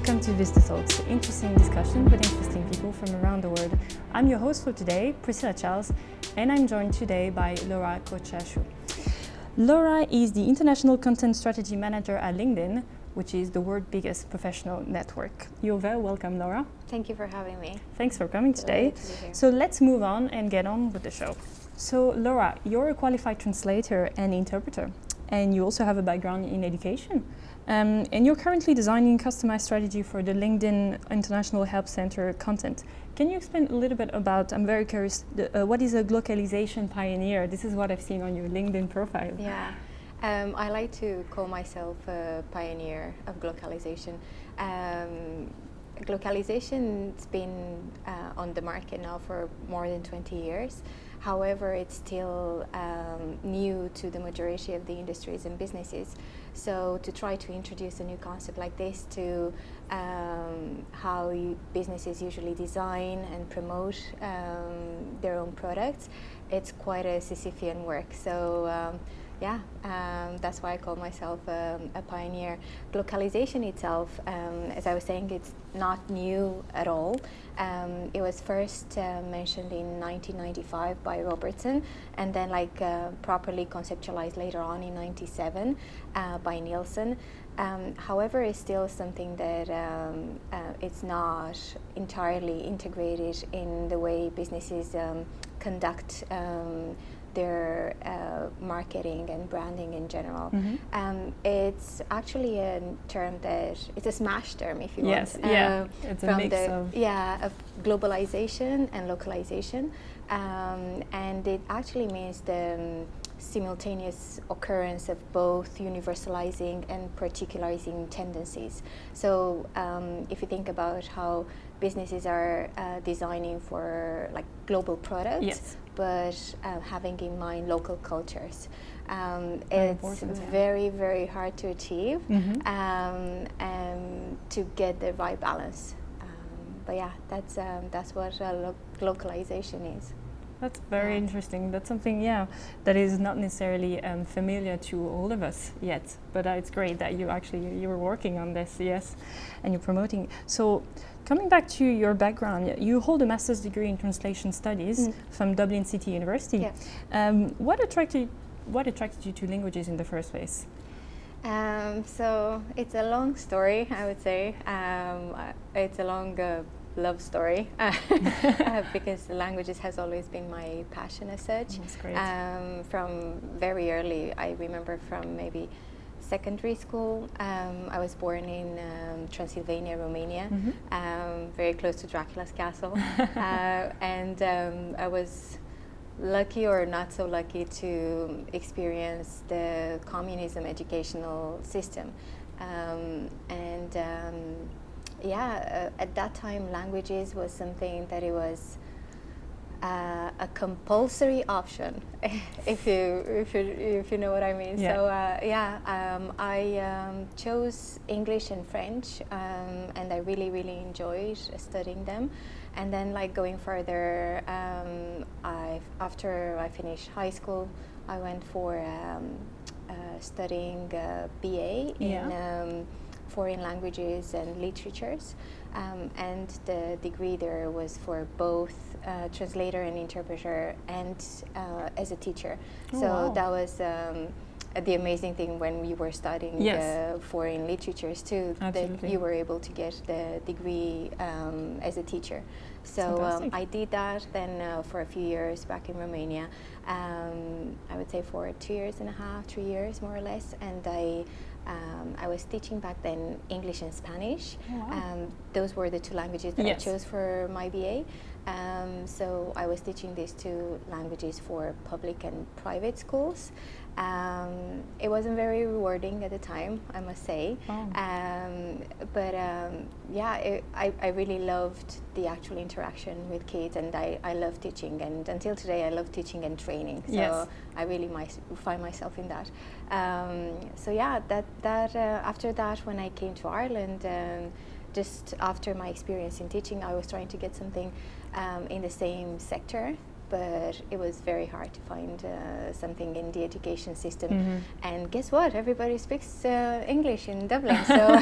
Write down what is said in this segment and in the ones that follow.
welcome to VistaTalks, interesting discussion with interesting people from around the world. I'm your host for today, Priscilla Charles, and I'm joined today by Laura Cociasu. Laura is the International Content Strategy Manager at LinkedIn, which is the world's biggest professional network. You're very welcome, Laura. Thank you for having me. Thanks for coming today. To be here. So let's move on and get on with the show. So Laura, you're a qualified translator and interpreter, and you also have a background in education. And you're currently designing customized strategy for the LinkedIn International Help Center content. Can you explain a little bit about, I'm very curious, what is a globalization pioneer? This is what I've seen on your LinkedIn profile. Yeah, I like to call myself a pioneer of globalization. Globalization's been on the market now for more than 20 years. However, it's still new to the majority of the industries and businesses. So to try to introduce a new concept like this to how businesses usually design and promote their own products, it's quite a Sisyphean work. So that's why I call myself a pioneer. Globalization itself, as I was saying, it's not new at all. It was first mentioned in 1995 by Robertson, and then properly conceptualized later on in 97 by Nielsen. However, it's still something that it's not entirely integrated in the way businesses conduct their marketing and branding in general. Mm-hmm. It's actually a term that it's a smash term, if you want. It's a mix of globalization and localization, and it actually means the simultaneous occurrence of both universalizing and particularizing tendencies. So if you think about how businesses are designing for global products, yes, but having in mind local cultures. It's very, very hard to achieve, mm-hmm, and to get the right balance. That's what localization is. That's very interesting. That's something, that is not necessarily familiar to all of us yet. But it's great that you were working on this, yes, and you're promoting. So, coming back to your background, you hold a master's degree in translation studies from Dublin City University. Yeah. What attracted you to languages in the first place? So it's a long story, I would say. It's a long love story because languages has always been my passion as such. That's great. From very early, I remember from maybe secondary school. I was born in Transylvania, Romania, mm-hmm, very close to Dracula's castle, and I was lucky or not so lucky to experience the communism educational system, at that time languages was something that it was a compulsory option, if you know what I mean. Yeah. So I chose English and French, and I really enjoyed studying them. And then going further, after I finished high school, I went for studying BA in foreign languages and literatures, and the degree there was for both translator and interpreter and as a teacher. That was the amazing thing when we were studying foreign literatures too. Absolutely. That you were able to get the degree as a teacher. So I did that then for a few years back in Romania. I would say for 2 years and a half, 3 years more or less, and I was teaching back then English and Spanish. Oh, wow. Those were the two languages that I chose for my BA. So I was teaching these two languages for public and private schools. It wasn't very rewarding at the time, I must say. Oh. I really loved the actual interaction with kids, and I love teaching, and until today I love teaching and training. So I really find myself in that. After that, when I came to Ireland, just after my experience in teaching, I was trying to get something in the same sector but it was very hard to find something in the education system. And guess what? Everybody speaks English in Dublin. So,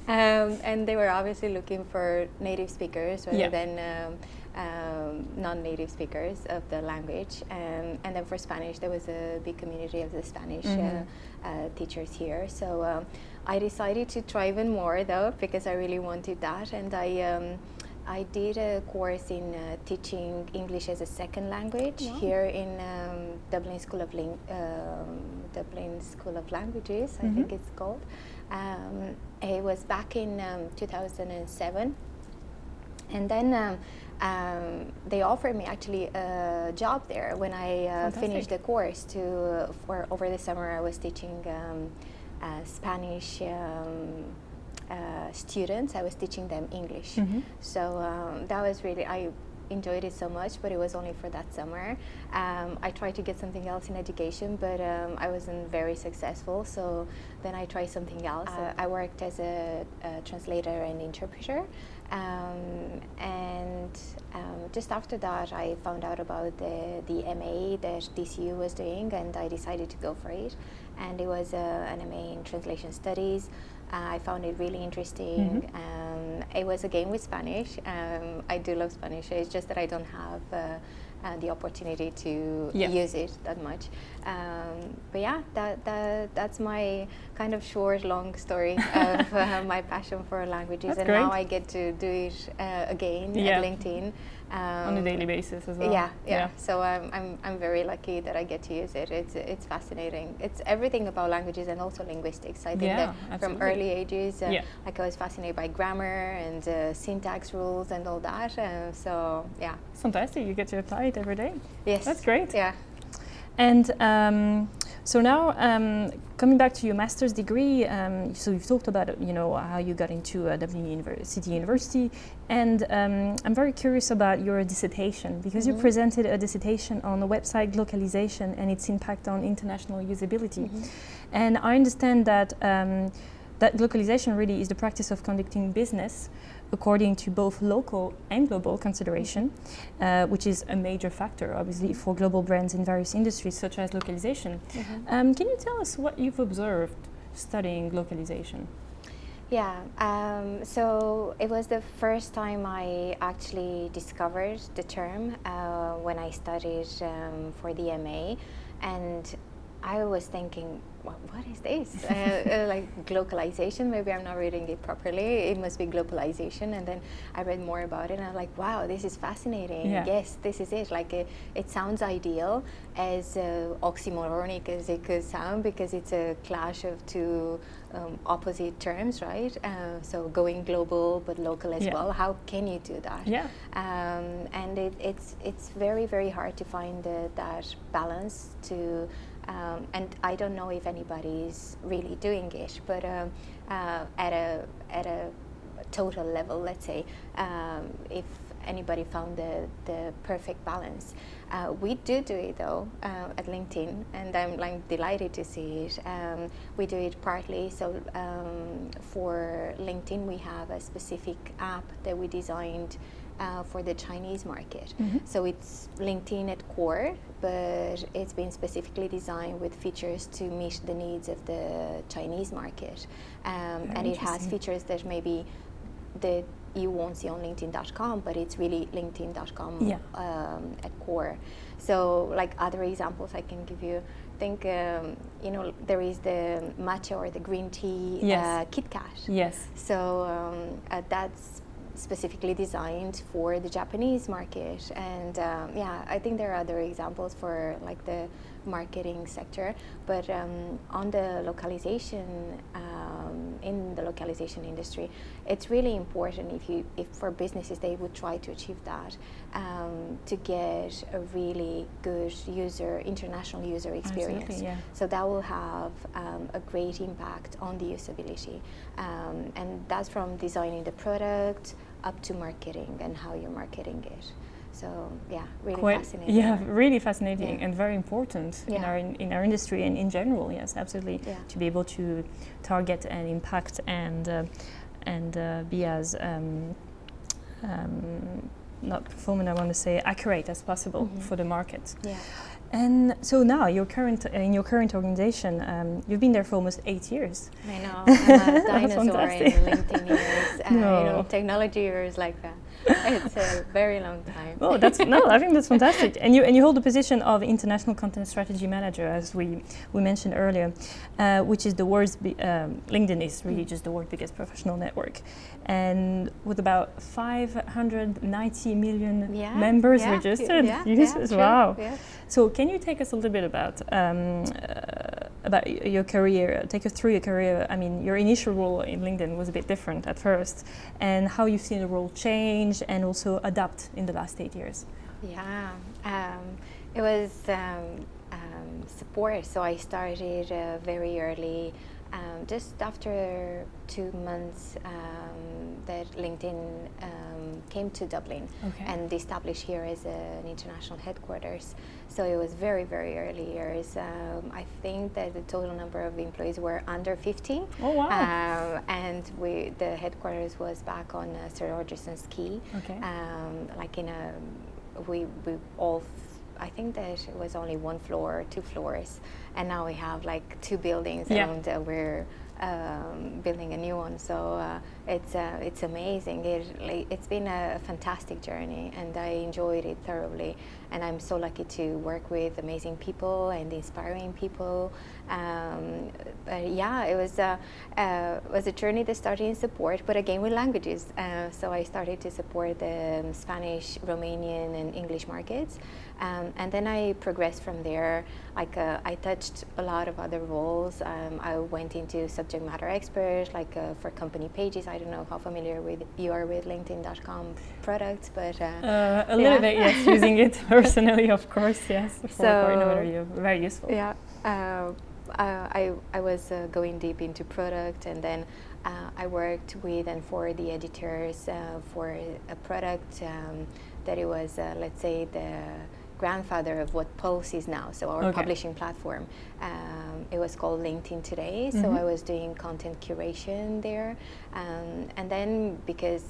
and they were obviously looking for native speakers rather than non-native speakers of the language. And then for Spanish, there was a big community of the Spanish teachers here. So I decided to try even more, though, because I really wanted that. And I did a course in teaching English as a second language here in Dublin School of Languages, I think it's called. It was back in 2007, and then they offered me actually a job there when I finished the course. For over the summer, I was teaching Spanish students. I was teaching them English. So that was really, I enjoyed it so much, but it was only for that summer. I tried to get something else in education, but I wasn't very successful. So then I tried something else. I worked as a translator and interpreter. And just after that, I found out about the MA that DCU was doing, and I decided to go for it. And it was an MA in Translation Studies. I found it really interesting. It was again with Spanish. I do love Spanish. It's just that I don't have the opportunity to use it that much. But yeah, that's my kind of short, long story of my passion for languages. That's and great. Now I get to do it again at LinkedIn. On a daily basis as well. Yeah. So I'm very lucky that I get to use it. It's fascinating. It's everything about languages and also linguistics. I think that from early ages, like I was fascinated by grammar and syntax rules and all that. So yeah. It's fantastic. You get to apply it every day. Yes. That's great. Yeah. And so now, coming back to your master's degree, so you've talked about how you got into Dublin City University, and I'm very curious about your dissertation, because you presented a dissertation on the website localization and its impact on international usability. And I understand that that localization really is the practice of conducting business according to both local and global consideration, which is a major factor, obviously, for global brands in various industries, such as localization. Can you tell us what you've observed studying localization? Yeah, so it was the first time I actually discovered the term when I studied for the MA, and I was thinking, what is this? Like glocalization, maybe I'm not reading it properly. It must be globalization. And then I read more about it and I'm like, wow, this is fascinating. Yes, this is it. Like it sounds ideal, as oxymoronic as it could sound, because it's a clash of two opposite terms, right? So going global but local as well. How can you do that? And it's very, very hard to find that balance to and I don't know if anybody's really doing it, but at a total level, let's say, if anybody found the perfect balance. We do it though at LinkedIn, and I'm like delighted to see it. We do it partly, so for LinkedIn we have a specific app that we designed for the Chinese market. So it's LinkedIn at core, but it's been specifically designed with features to meet the needs of the Chinese market. And it has features that maybe that you won't see on LinkedIn.com, but it's really LinkedIn.com at core. So like other examples I can give you, I think, there is the matcha or the green tea Kit Kat. So that's specifically designed for the Japanese market. And I think there are other examples for like the marketing sector, but on the localization, in the localization industry, it's really important if for businesses they would try to achieve that, to get a really good international user experience. So that will have a great impact on the usability, and that's from designing the product up to marketing and how you're marketing it. So really fascinating. Yeah, really fascinating and very important in our industry and in general. Yes, absolutely. To be able to target and impact and be as not performant, I want to say accurate as possible for the market. Yeah. And so now, in your current organization, you've been there for almost 8 years. I know, I'm a dinosaur in Fantastic. LinkedIn years, No. technology years like that. It's a very long time. Oh, I think that's fantastic. And you hold the position of International Content Strategy Manager, as we mentioned earlier, which is the world's LinkedIn is really just the world's biggest professional network, and with about 590 million members registered users. Wow. Yeah. So can you take us a little bit about your career? Take us through your career. I mean, your initial role in LinkedIn was a bit different at first, and how you've seen the role change and also adapt in the last 8 years. Yeah, it was support. So I started very early, just after 2 months that LinkedIn came to Dublin and established here as an international headquarters. So it was very, very early years. I think that the total number of employees were under 50. Oh, wow. And the headquarters was back on Sir Orgerson's Quay. Okay. Like in a, we all, I think that it was only 1 floor, 2 floors, and now we have like 2 buildings, and we're building a new one. So it's amazing. It's been a fantastic journey, and I enjoyed it thoroughly. And I'm so lucky to work with amazing people and inspiring people. But yeah, it was a journey that started in support, but again with languages. So I started to support the Spanish, Romanian, and English markets, and then I progressed from there. Like I touched a lot of other roles. I went into subject matter expert, like for company pages. I don't know how familiar you are with LinkedIn.com products, but a little bit, yes, using it personally, of course, yes. Very useful. Yeah. I was going deep into product, and then I worked with and for the editors for a product that it was, let's say, the grandfather of what Pulse is now, so our publishing platform. It was called LinkedIn Today, so I was doing content curation there. And then, because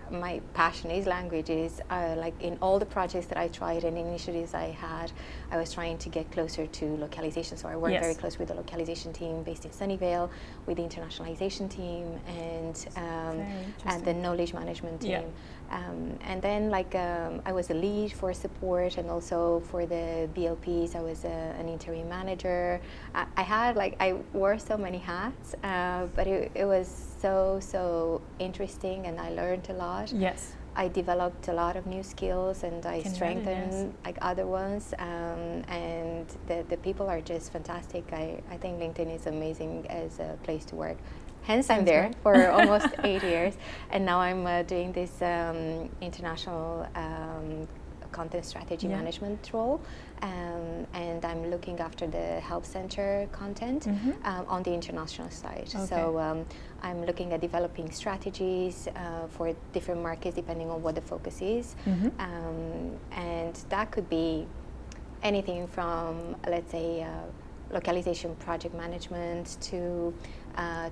my passion is languages, like in all the projects that I tried and initiatives I had, I was trying to get closer to localization. So I worked very close with the localization team based in Sunnyvale, with the internationalization team, and the knowledge management team. And then I was a lead for support, and also for the BLPs I was an interim manager. I wore so many hats, but it was so interesting, and I learned a lot. Yes. I developed a lot of new skills, and I strengthened other ones, and the people are just fantastic. I think LinkedIn is amazing as a place to work. Hence, I'm there for almost 8 years, and now I'm doing this international content strategy management role, and I'm looking after the help center content on the international side. So I'm looking at developing strategies for different markets depending on what the focus is, and that could be anything from, let's say, localization project management to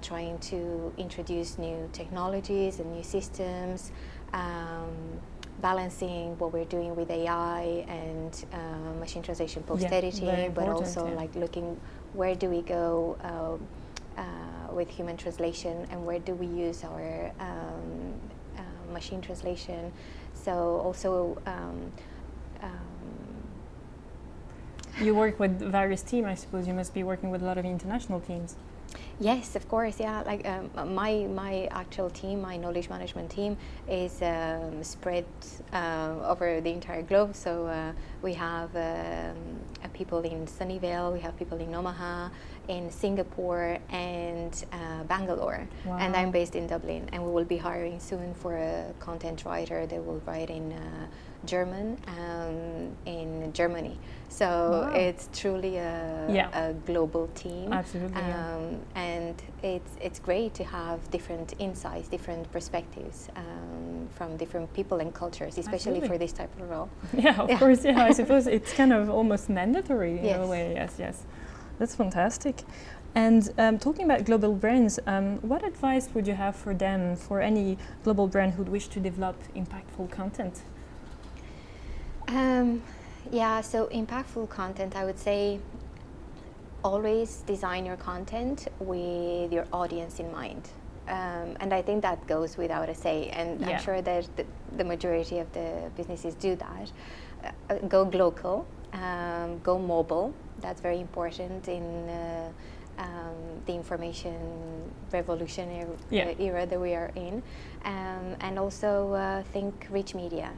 trying to introduce new technologies and new systems, balancing what we're doing with AI and machine translation post-editing, but also like looking where do we go with human translation, and where do we use our machine translation. So also you work with various teams. I suppose you must be working with a lot of international teams. Yes, of course, yeah. Like my actual team, my knowledge management team, is spread over the entire globe. So we have people in Sunnyvale, we have people in Omaha, in Singapore, and Bangalore. Wow. And I'm based in Dublin, and we will be hiring soon for a content writer that will write in German in Germany. So it's truly a global team. Absolutely. And it's great to have different insights, different perspectives from different people and cultures, especially for this type of role. Yeah, of course. Yeah, I suppose it's kind of almost mandatory in a way. Yes. That's fantastic. And talking about global brands, what advice would you have for them, for any global brand who'd wish to develop impactful content? Yeah, so impactful content, I would say always design your content with your audience in mind. And I think that goes without a say. And Yeah. I'm sure that the majority of the businesses do that. Go local, go mobile. That's very important in the information revolution era that we are in. And also think rich media.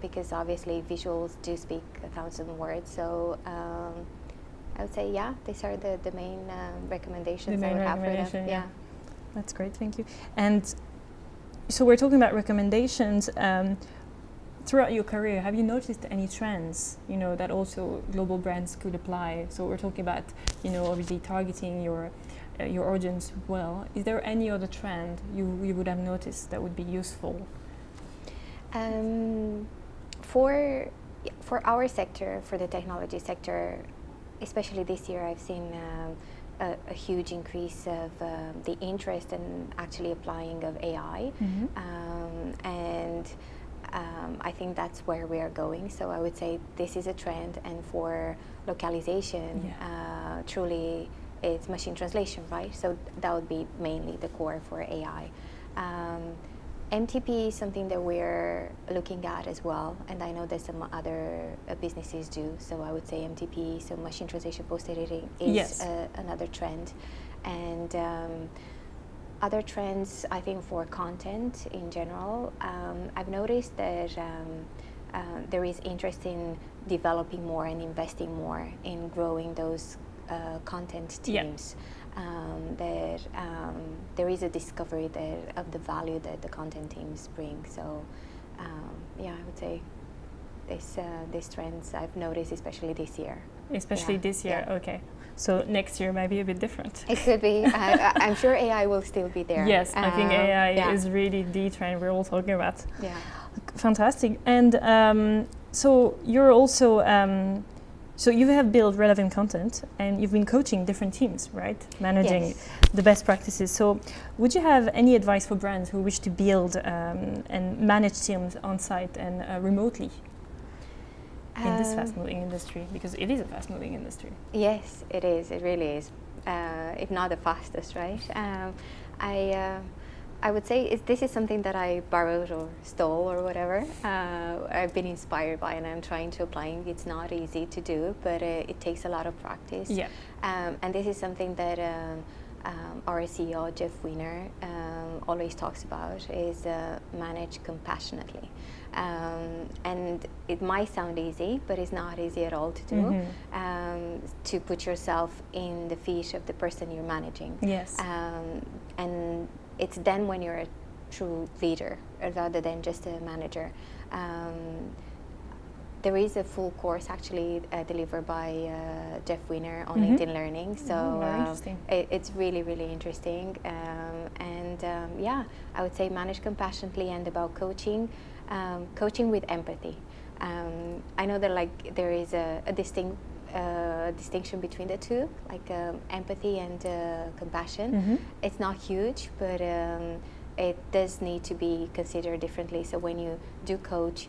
Because obviously visuals do speak 1,000 words. So I would say, yeah, these are the main recommendations I would have for them. Yeah. That's great, thank you. And so we're talking about recommendations. Throughout your career, have you noticed any trends, that also global brands could apply? So we're talking about, obviously targeting your audience well. Is there any other trend you would have noticed that would be useful? For our sector, for the technology sector, especially this year, I've seen a huge increase of the interest in actually applying of AI, and I think that's where we are going. So I would say this is a trend, and for localization, truly it's machine translation, right? So that would be mainly the core for AI. MTP is something that we're looking at as well, and I know that some other businesses do. So I would say MTP, so machine translation post-editing, is another trend. And other trends, I think, for content in general, I've noticed that there is interest in developing more and investing more in growing those content teams. That there is a discovery of the value that the content teams bring. So I would say these trends I've noticed, especially this year. Especially this year, okay. So next year might be a bit different. It could be. I'm sure AI will still be there. Yes, I think AI is really the trend we're all talking about. Yeah. Fantastic. And so you're also so you have built relevant content, and you've been coaching different teams, right? Managing the best practices. So would you have any advice for brands who wish to build and manage teams on site and remotely in this fast-moving industry? Because it is a fast-moving industry. Yes, it is. It really is. If not the fastest, right? I would say this is something that I borrowed or stole or whatever. I've been inspired by, and I'm trying to apply. It's not easy to do, but it takes a lot of practice. Yeah. And this is something that our CEO, Jeff Weiner, always talks about, is manage compassionately. And it might sound easy, but it's not easy at all to do. To put yourself in the feet of the person you're managing. Yes. And it's then when you're a true leader rather than just a manager. There is a full course actually delivered by Jeff Weiner on LinkedIn Learning. So it's really, really interesting. I would say manage compassionately, and about coaching with empathy. I know that there is a distinction between the two, empathy and compassion. It's not huge, but it does need to be considered differently. So when you do coach,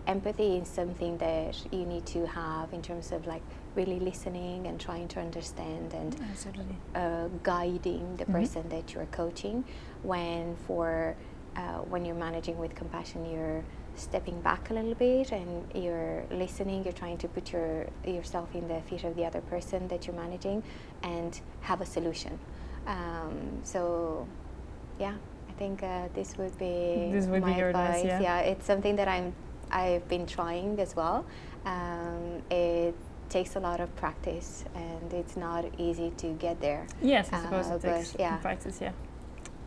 empathy is something that you need to have in terms of really listening and trying to understand and guiding the person that you're coaching. When you're managing with compassion, you're stepping back a little bit and you're listening, you're trying to put yourself in the feet of the other person that you're managing and have a solution. I think this would be my advice. Yeah, it's something that I've been trying as well. It takes a lot of practice, and it's not easy to get there. Yes, I suppose it takes practice. Yeah.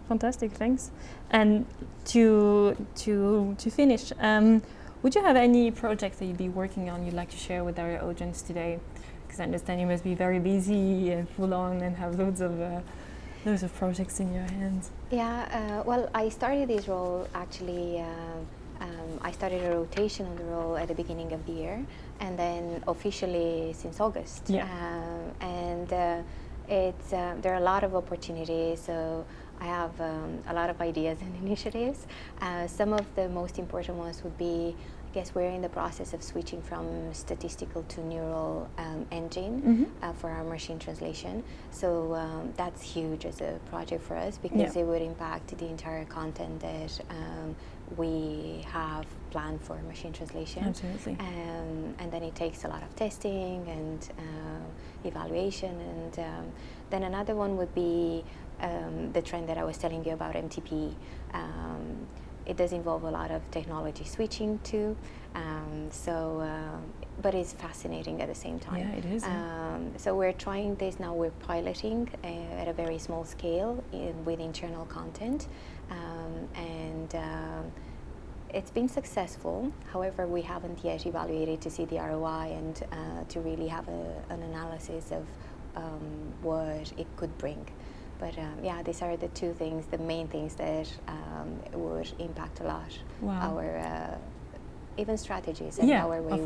Fantastic, thanks. And to finish, would you have any projects that you'd be working on you'd like to share with our audience today? Because I understand you must be very busy and full on and have loads of projects in your hands. Yeah, well, I started this role actually. I started a rotation on the role at the beginning of the year, and then officially since August. Yeah. There are a lot of opportunities. So I have a lot of ideas and initiatives. Some of the most important ones would be guess we're in the process of switching from statistical to neural engine for our machine translation. So that's huge as a project for us, because it would impact the entire content that we have planned for machine translation. Absolutely. And then it takes a lot of testing and evaluation. And then another one would be the trend that I was telling you about, MTP. It does involve a lot of technology switching too, but it's fascinating at the same time. Yeah, it is. So we're trying this now. We're piloting at a very small scale with internal content, and it's been successful. However, we haven't yet evaluated to see the ROI and to really have an analysis of what it could bring. But yeah, these are the two things, the main things that would impact a lot our even strategies and our way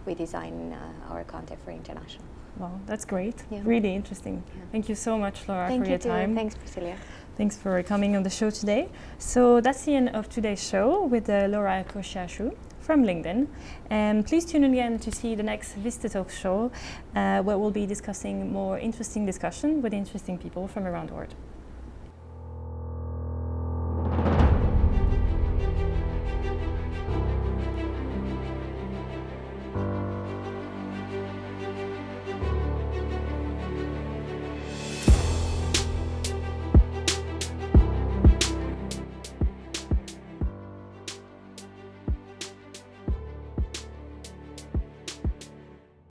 we design our content for international. Wow, that's great. Yeah. Really interesting. Yeah. Thank you so much, Laura, for your time. Thanks, Priscilla. Thanks for coming on the show today. So that's the end of today's show with Laura Cociasu from LinkedIn. And please tune in again to see the next VistaTalks show, where we'll be discussing more interesting discussion with interesting people from around the world.